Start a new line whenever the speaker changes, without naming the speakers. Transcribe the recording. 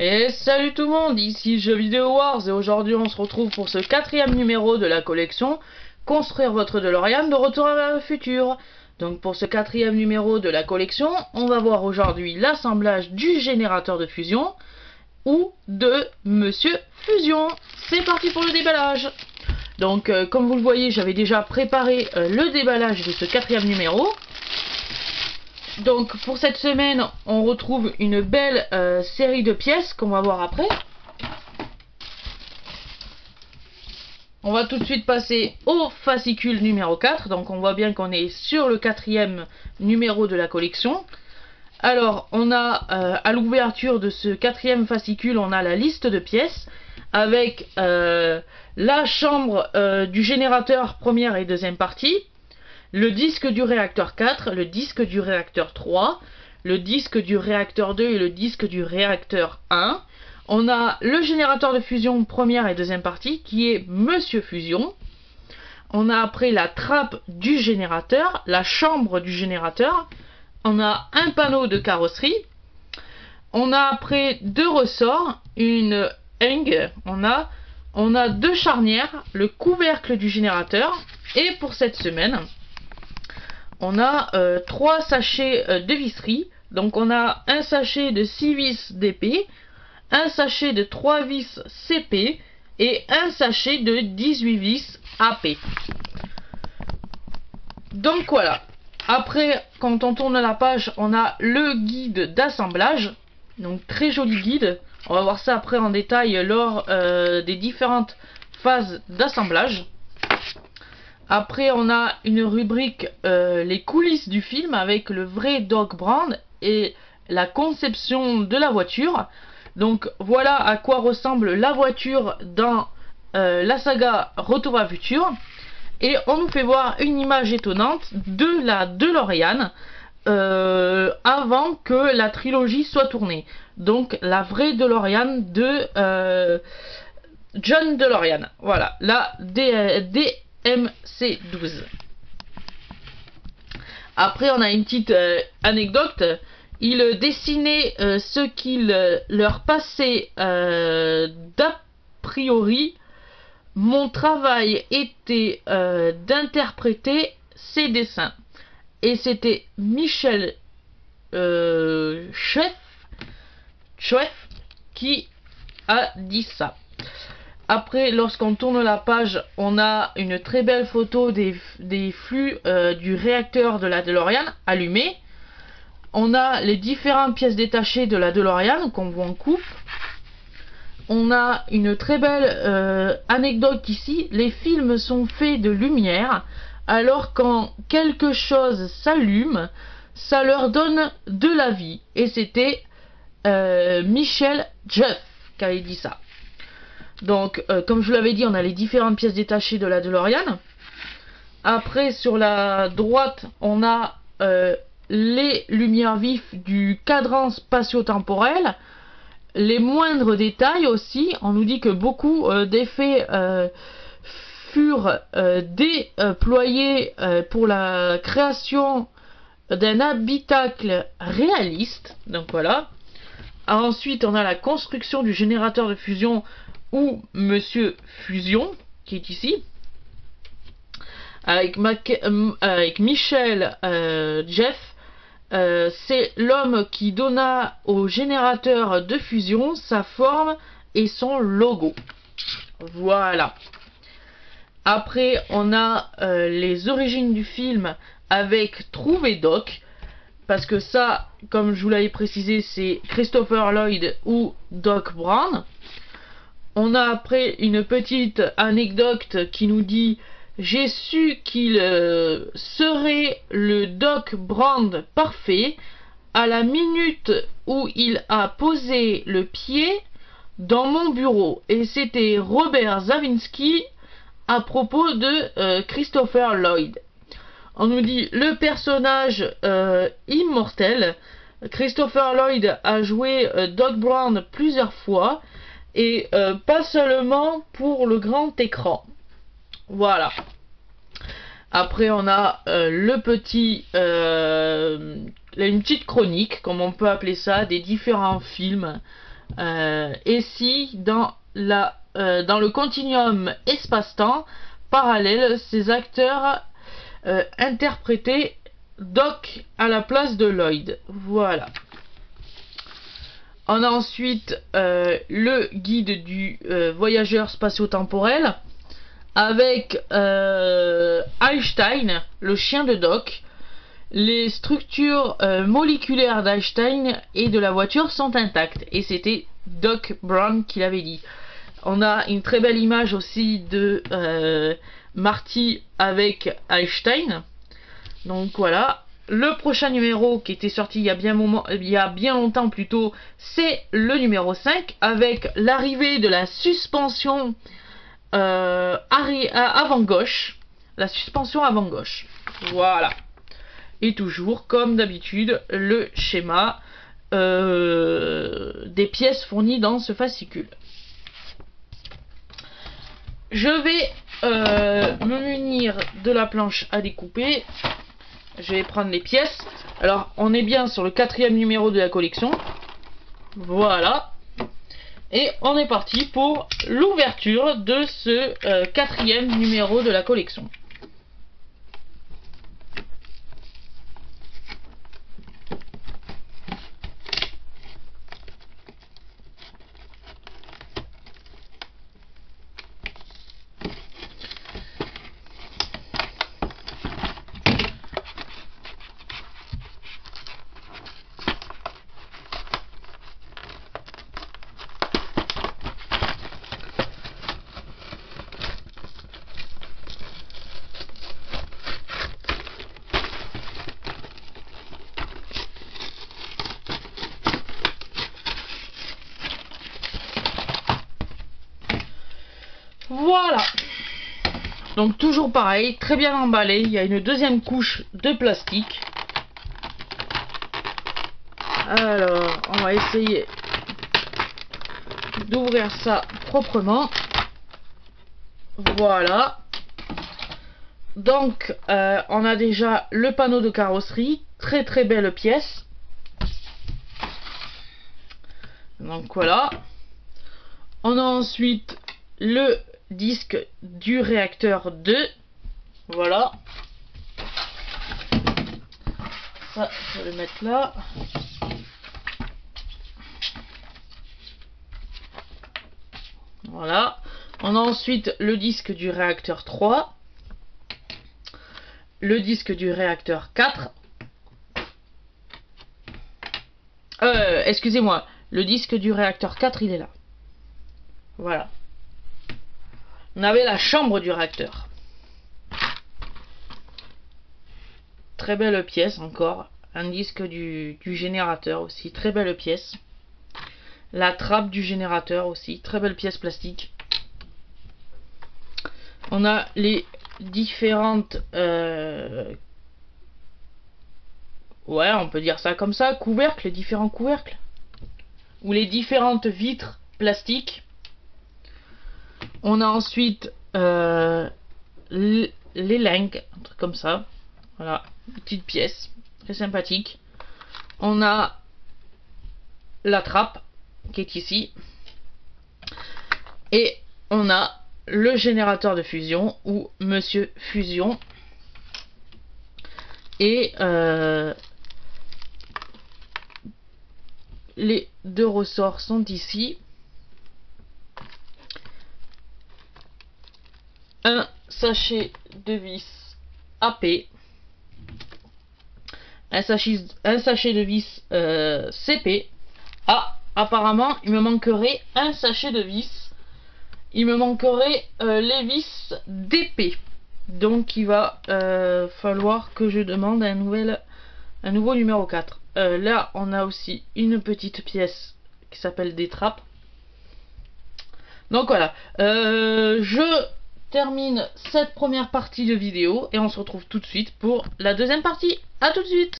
Et salut tout le monde, ici Jeux Vidéo Wars et aujourd'hui on se retrouve pour ce 4e numéro de la collection Construire votre DeLorean de retour vers le futur. Donc pour ce 4e numéro de la collection, on va voir aujourd'hui l'assemblage du générateur de fusion ou de Monsieur Fusion. C'est parti pour le déballage. Donc comme vous le voyez, j'avais déjà préparé le déballage de ce 4e numéro. Donc pour cette semaine, on retrouve une belle série de pièces qu'on va voir après. On va tout de suite passer au fascicule numéro 4. Donc on voit bien qu'on est sur le 4e numéro de la collection. Alors on a à l'ouverture de ce 4e fascicule, on a la liste de pièces avec la chambre du générateur première et deuxième partie. Le disque du réacteur 4, le disque du réacteur 3, le disque du réacteur 2 et le disque du réacteur 1. On a le générateur de fusion première et deuxième partie qui est Monsieur Fusion. On a après la trappe du générateur, la chambre du générateur. On a un panneau de carrosserie. On a après deux ressorts, une hang. On a deux charnières, le couvercle du générateur. Et pour cette semaine, on a 3 sachets de visserie. Donc on a un sachet de 6 vis DP, un sachet de 3 vis CP et un sachet de 18 vis AP. Donc voilà. Après, quand on tourne la page, on a le guide d'assemblage. Donc très joli guide. On va voir ça après en détail lors des différentes phases d'assemblage. Après, on a une rubrique les coulisses du film avec le vrai Doc Brown et la conception de la voiture. Donc voilà à quoi ressemble la voiture dans la saga Retour vers le futur. Et on nous fait voir une image étonnante de la DeLorean avant que la trilogie soit tournée. Donc la vraie DeLorean de John DeLorean. Voilà, la MC12. Après, on a une petite anecdote. Il dessinait ce qu'il leur passait d'a priori. Mon travail était d'interpréter ces dessins. Et c'était Michel Chef qui a dit ça. Après, lorsqu'on tourne la page, on a une très belle photo des flux du réacteur de la DeLorean allumé. On a les différentes pièces détachées de la DeLorean qu'on voit en coupe. On a une très belle anecdote ici. Les films sont faits de lumière, alors quand quelque chose s'allume, ça leur donne de la vie. Et c'était Michel Jeff qui avait dit ça. Donc, comme je vous l'avais dit, on a les différentes pièces détachées de la DeLorean. Après, sur la droite, on a les lumières vives du cadran spatio-temporel. Les moindres détails aussi. On nous dit que beaucoup d'effets furent déployés pour la création d'un habitacle réaliste. Donc voilà. Ensuite, on a la construction du générateur de fusion ou Monsieur Fusion, qui est ici, avec Michel Jeff. C'est l'homme qui donna au générateur de fusion sa forme et son logo. Voilà. Après, on a les origines du film avec Trouver Doc. Parce que ça, comme je vous l'avais précisé, c'est Christopher Lloyd ou Doc Brown. On a après une petite anecdote qui nous dit « J'ai su qu'il serait le Doc Brown parfait à la minute où il a posé le pied dans mon bureau. » Et c'était Robert Zawinski à propos de Christopher Lloyd. On nous dit le personnage immortel. Christopher Lloyd a joué Doc Brown plusieurs fois et pas seulement pour le grand écran. Voilà. Après on a une petite chronique, comme on peut appeler ça, des différents films et si dans le continuum espace-temps parallèle, ces acteurs interprétaient Doc à la place de Lloyd. Voilà. On a ensuite le guide du voyageur spatio-temporel avec Einstein, le chien de Doc. Les structures moléculaires d'Einstein et de la voiture sont intactes. Et c'était Doc Brown qui l'avait dit. On a une très belle image aussi de Marty avec Einstein. Donc voilà. Le prochain numéro qui était sorti il y a bien longtemps plutôt, c'est le numéro 5 avec l'arrivée de la suspension avant gauche. La suspension avant gauche. Voilà. Et toujours, comme d'habitude, le schéma des pièces fournies dans ce fascicule. Je vais me munir de la planche à découper. Je vais prendre les pièces. Alors, on est bien sur le 4e numéro de la collection. Voilà. Et on est parti pour l'ouverture de ce 4e numéro de la collection. Voilà. Donc toujours pareil, très bien emballé. Il y a une deuxième couche de plastique. Alors, on va essayer d'ouvrir ça proprement. Voilà. Donc, on a déjà le panneau de carrosserie. Très très belle pièce. Donc voilà. On a ensuite le disque du réacteur 2. Voilà. Ça, je vais le mettre là. Voilà. On a ensuite le disque du réacteur 3. Le disque du réacteur 4. Excusez-moi. Le disque du réacteur 4, il est là. Voilà. On avait la chambre du réacteur. Très belle pièce encore. Un disque du générateur aussi. Très belle pièce. La trappe du générateur aussi. Très belle pièce plastique. On a les différentes... ouais, on peut dire ça comme ça. Couvercles, les différents couvercles. Ou les différentes vitres plastiques. On a ensuite les lingues, un truc comme ça. Voilà, une petite pièce, très sympathique. On a la trappe qui est ici. Et on a le générateur de fusion ou Monsieur Fusion. Et les deux ressorts sont ici. Un sachet de vis AP, un sachet de vis CP. Ah, apparemment il me manquerait un sachet de vis. Il me manquerait les vis DP. Donc il va falloir que je demande un nouveau numéro 4. Là on a aussi une petite pièce qui s'appelle des trappes. Donc voilà, je termine cette première partie de vidéo et on se retrouve tout de suite pour la deuxième partie. À tout de suite.